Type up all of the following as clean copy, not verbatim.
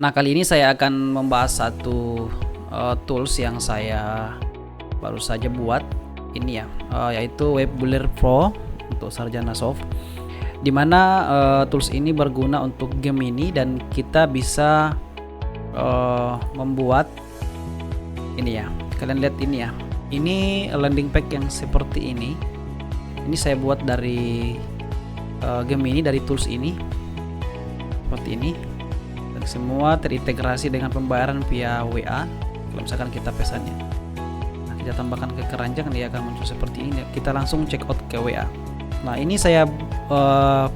Nah, kali ini saya akan membahas satu tools yang saya baru saja buat ini ya, yaitu Web Builder Pro untuk Sarjana Soft. Dimana tools ini berguna untuk game ini dan kita bisa membuat ini ya. Kalian lihat ini ya. Ini landing page yang seperti ini. Ini saya buat dari game ini, dari tools ini seperti ini. Dan semua terintegrasi dengan pembayaran via WA. Kalau misalkan kita pesannya, nah, kita tambahkan ke keranjang, dia akan muncul seperti ini. Kita langsung check out ke WA. Nah, ini saya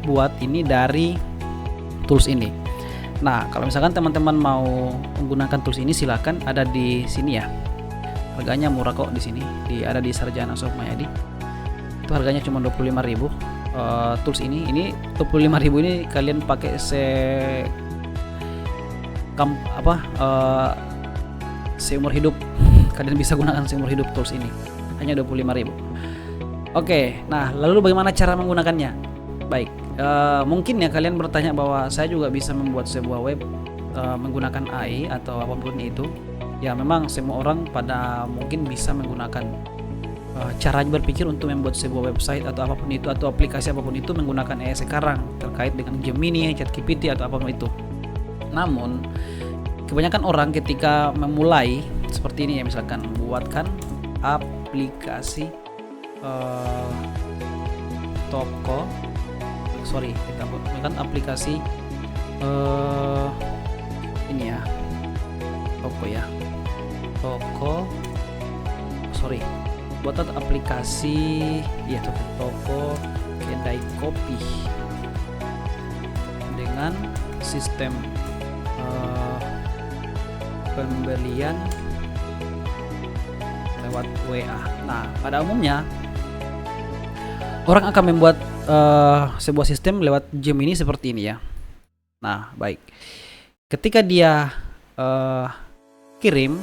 buat ini dari tools ini. Nah, kalau misalkan teman-teman mau menggunakan tools ini, silakan, ada di sini ya. Harganya murah kok di sini. Ada di Sarjana Soft Mayadi. Itu harganya cuma 25.000. Tools ini 25.000 ini kalian pakai seumur hidup. Kalian bisa gunakan seumur hidup tools ini. Hanya 25.000. Oke, nah lalu bagaimana cara menggunakannya? Baik, mungkin ya kalian bertanya bahwa saya juga bisa membuat sebuah web menggunakan AI atau apapun itu. Ya memang semua orang pada mungkin bisa menggunakan cara berpikir untuk membuat sebuah website atau apapun itu, atau aplikasi apapun itu menggunakan AI sekarang terkait dengan Gemini, ChatGPT atau apapun itu. Namun kebanyakan orang ketika memulai seperti ini ya, misalkan buatkan aplikasi kita buatkan aplikasi ini ya, buatan aplikasi ya, toko kedai kopi dengan sistem pembelian lewat WA. Nah, pada umumnya orang akan membuat sebuah sistem lewat Gemini seperti ini ya. Nah, baik. Ketika dia kirim,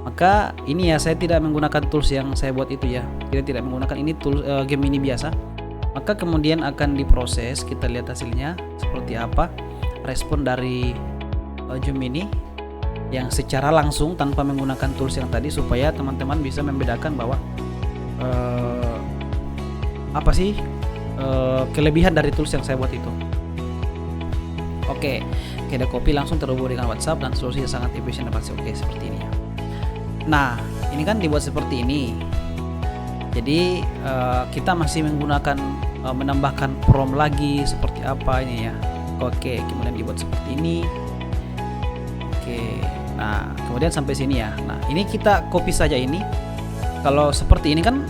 maka ini ya, saya tidak menggunakan tools yang saya buat itu ya. Kita tidak menggunakan ini tools Gemini biasa. Maka kemudian akan diproses, kita lihat hasilnya seperti apa respon dari Gemini yang secara langsung tanpa menggunakan tools yang tadi, supaya teman-teman bisa membedakan bahwa apa sih kelebihan dari tools yang saya buat itu. Oke, kedai kopi langsung terhubung dengan WhatsApp dan solusinya sangat efisien dan pasti oke seperti ini ya. Nah, ini kan dibuat seperti ini. Jadi kita masih menggunakan menambahkan prompt lagi seperti apa ini ya. Oke, kemudian dibuat seperti ini. Oke. Nah, kemudian sampai sini ya. Nah, ini kita copy saja ini. Kalau seperti ini kan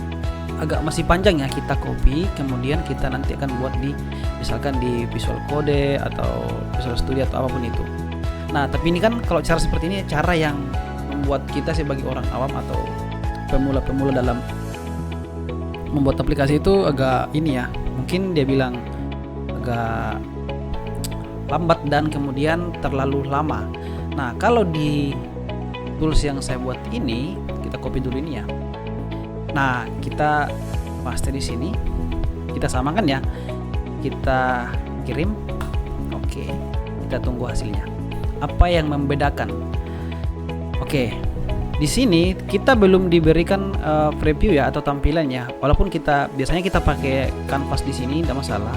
agak masih panjang ya, kita copy, kemudian kita nanti akan buat di misalkan di Visual Code atau Visual Studio atau apapun itu. Nah, tapi ini kan kalau cara seperti ini cara yang membuat kita sebagai orang awam atau pemula-pemula dalam membuat aplikasi itu agak ini ya, mungkin dia bilang agak lambat dan kemudian terlalu lama. Nah, kalau di tools yang saya buat ini, kita copy dulu ini ya. Nah, kita paste di sini, kita samakan ya, kita kirim. Oke, kita tunggu hasilnya. Apa yang membedakan? Oke, di sini kita belum diberikan preview ya atau tampilannya. Walaupun biasanya kita pakai kanvas di sini, tidak masalah.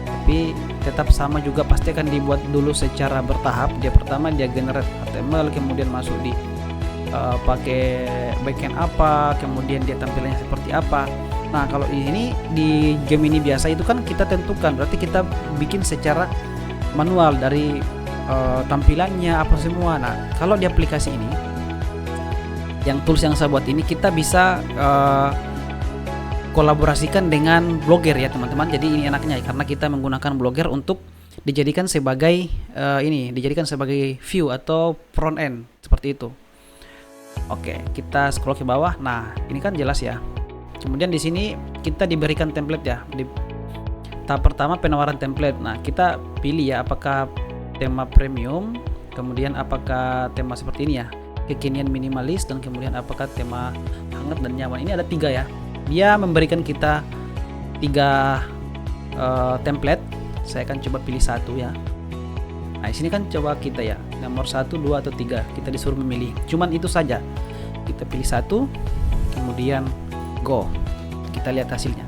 Tapi tetap sama juga, pasti akan dibuat dulu secara bertahap. Dia pertama dia generate HTML, kemudian masuk di pakai backend apa, kemudian dia tampilannya seperti apa. Nah, kalau ini di Gemini biasa itu kan kita tentukan, berarti kita bikin secara manual dari tampilannya apa semua. Nah, kalau di aplikasi ini yang tools yang saya buat ini, kita bisa kolaborasikan dengan Blogger ya teman-teman. Jadi ini enaknya karena kita menggunakan Blogger untuk dijadikan sebagai view atau front end seperti itu. Oke, kita scroll ke bawah. Nah, ini kan jelas ya. Kemudian di sini kita diberikan template ya. Di tahap pertama penawaran template. Nah, kita pilih ya apakah tema premium, kemudian apakah tema seperti ini ya, kekinian minimalis, dan kemudian apakah tema hangat dan nyaman. Ini ada 3 ya. Dia memberikan kita 3 template. Saya akan coba pilih satu ya. Nah, di sini kan coba kita ya, nomor 1, 2 atau 3. Kita disuruh memilih. Cuman itu saja. Kita pilih 1, kemudian go. Kita lihat hasilnya.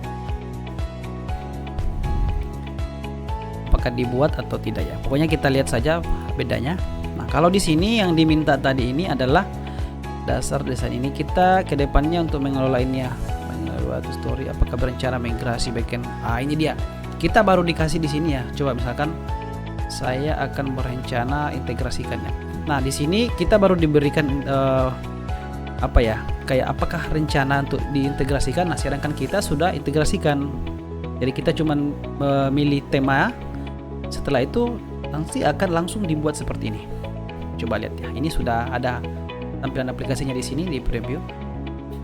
Apakah dibuat atau tidak ya? Pokoknya kita lihat saja bedanya. Nah, kalau di sini yang diminta tadi ini adalah dasar desain ini. Kita ke depannya untuk mengelola ini ya. Mengelola story, apakah berencana migrasi backend? Ini dia. Kita baru dikasih di sini ya. Coba misalkan saya akan berencana integrasikannya. Nah, di sini kita baru diberikan apa ya? Kayak apakah rencana untuk diintegrasikan. Nah, sedangkan kita sudah integrasikan. Jadi kita cuman memilih tema. Setelah itu nanti akan langsung dibuat seperti ini. Coba lihat ya. Ini sudah ada tampilan aplikasinya di sini di preview.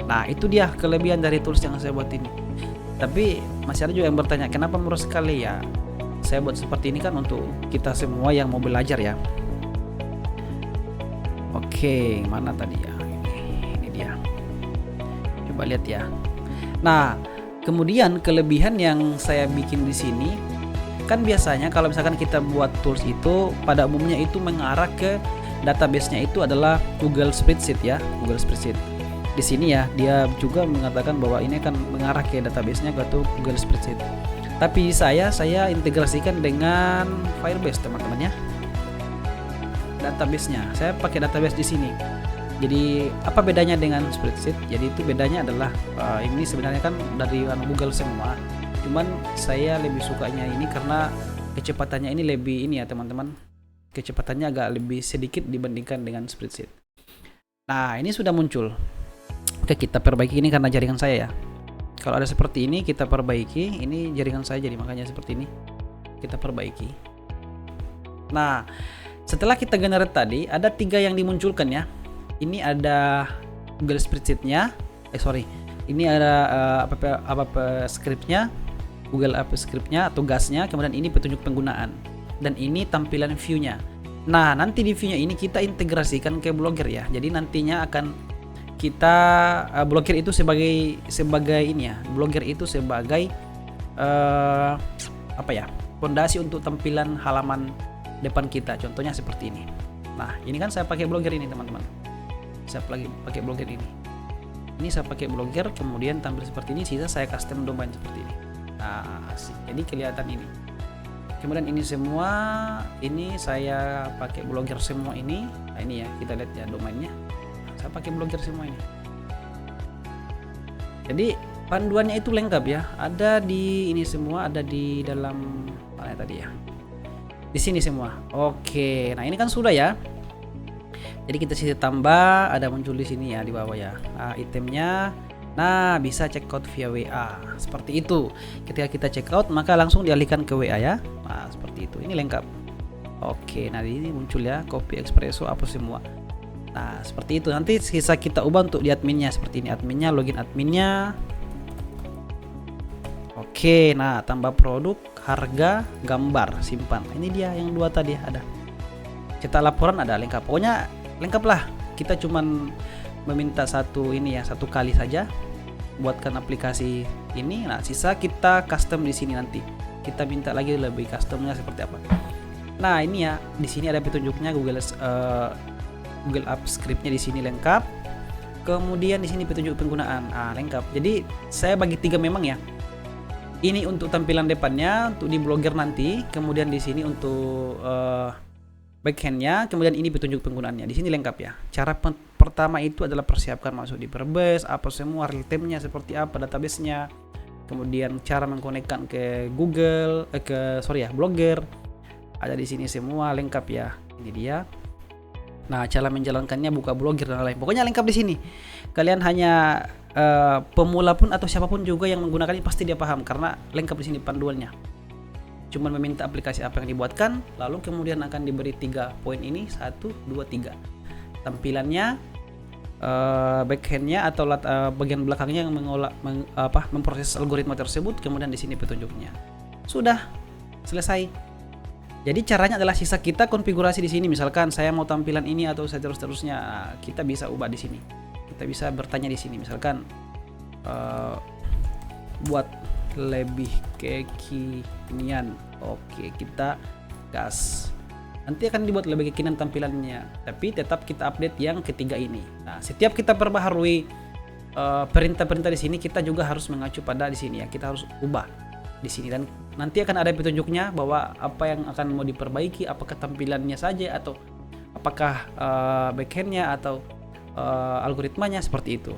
Nah, itu dia kelebihan dari tools yang saya buat ini. Tapi masih ada juga yang bertanya, kenapa murah sekali ya? Saya buat seperti ini kan untuk kita semua yang mau belajar ya. Oke, mana tadi ya? Ini dia. Coba lihat ya. Nah, kemudian kelebihan yang saya bikin di sini kan biasanya kalau misalkan kita buat tools itu pada umumnya itu mengarah ke database-nya itu adalah Google Spreadsheet ya, Google Spreadsheet. Di sini ya, dia juga mengatakan bahwa ini akan mengarah ke database-nya atau Google Spreadsheet. Tapi saya integrasikan dengan Firebase teman-teman ya. Database-nya, saya pakai database di sini. Jadi apa bedanya dengan spreadsheet? Jadi itu bedanya adalah ini sebenarnya kan dari Google semua. Cuman saya lebih sukanya ini karena kecepatannya ini lebih ini ya teman-teman. Kecepatannya agak lebih sedikit dibandingkan dengan spreadsheet. Nah, ini sudah muncul. Oke, kita perbaiki ini karena jaringan saya ya. Kalau ada seperti ini kita perbaiki. Ini jaringan saya jadi makanya seperti ini. Kita perbaiki. Nah, setelah kita generate tadi ada 3 yang dimunculkan ya. Ini ada Google Spreadsheet-nya. Ini ada apa script-nya, Google App Script-nya atau GAS-nya. Kemudian ini petunjuk penggunaan. Dan ini tampilan view-nya. Nah, nanti di view-nya ini kita integrasikan ke Blogger ya. Jadi nantinya akan kita Blogger itu sebagai ini ya. Blogger itu sebagai pondasi untuk tampilan halaman depan kita. Contohnya seperti ini. Nah, ini kan saya pakai Blogger ini teman-teman. Saya pakai Blogger ini. Ini saya pakai Blogger, kemudian tampil seperti ini. Sisa saya custom domain seperti ini. Nah, asik. Jadi kelihatan ini. Kemudian ini semua, ini saya pakai Blogger semua ini. Nah, ini ya, kita lihat ya domainnya. Saya pakai Blogger semua ini. Jadi panduannya itu lengkap ya. Ada di ini semua, ada di dalam mana tadi ya? Di sini semua. Oke, nah ini kan sudah ya. Jadi kita sisi tambah, ada muncul di sini ya di bawah ya. Nah, itemnya. Nah, bisa check out via WA. Seperti itu. Ketika kita check out, maka langsung dialihkan ke WA ya. Nah, seperti itu. Ini lengkap. Oke, nah ini muncul ya, copy espresso apa semua. Nah, seperti itu. Nanti sisa kita ubah untuk di adminnya seperti ini. Adminnya, login adminnya. Oke, nah tambah produk, harga, gambar, simpan. Ini dia yang 2 tadi ada. Cetak laporan ada lengkap. Pokoknya lengkap lah. Kita cuman meminta satu kali saja buatkan aplikasi ini. Nah, sisa kita custom di sini nanti. Kita minta lagi lebih customnya seperti apa. Nah, ini ya, di sini ada petunjuknya Google App Script-nya di sini lengkap. Kemudian di sini petunjuk penggunaan. Lengkap. Jadi saya bagi 3 memang ya. Ini untuk tampilan depannya, untuk di Blogger nanti. Kemudian di sini untuk backend-nya. Kemudian ini petunjuk penggunaannya. Di sini lengkap ya. Cara pertama itu adalah persiapkan masuk di Firebase, apa semua real time-nya seperti apa, database-nya. Kemudian cara mengkonekkan ke Google, Blogger. Ada di sini semua lengkap ya. Ini dia. Nah, cara menjalankannya buka Blogger dan lain-lain. Pokoknya lengkap di sini. Kalian hanya pemula pun atau siapapun juga yang menggunakan ini pasti dia paham karena lengkap di sini panduannya. Cuman meminta aplikasi apa yang dibuatkan, lalu kemudian akan diberi 3 poin ini, 1, 2, 3. Tampilannya, backendnya atau bagian belakangnya yang memproses algoritma tersebut, kemudian di sini petunjuknya. Sudah selesai. Jadi caranya adalah sisa kita konfigurasi di sini. Misalkan saya mau tampilan ini atau seterusnya, kita bisa ubah di sini. Kita bisa bertanya di sini. Misalkan buat lebih kekinian. Oke, kita gas. nanti akan dibuat lebih kekinian tampilannya, tapi tetap kita update yang ketiga ini. Nah, setiap kita perbaharui perintah-perintah di sini, kita juga harus mengacu pada di sini ya, kita harus ubah di sini, dan nanti akan ada petunjuknya bahwa apa yang akan mau diperbaiki, apakah tampilannya saja atau apakah backendnya atau algoritmanya, seperti itu.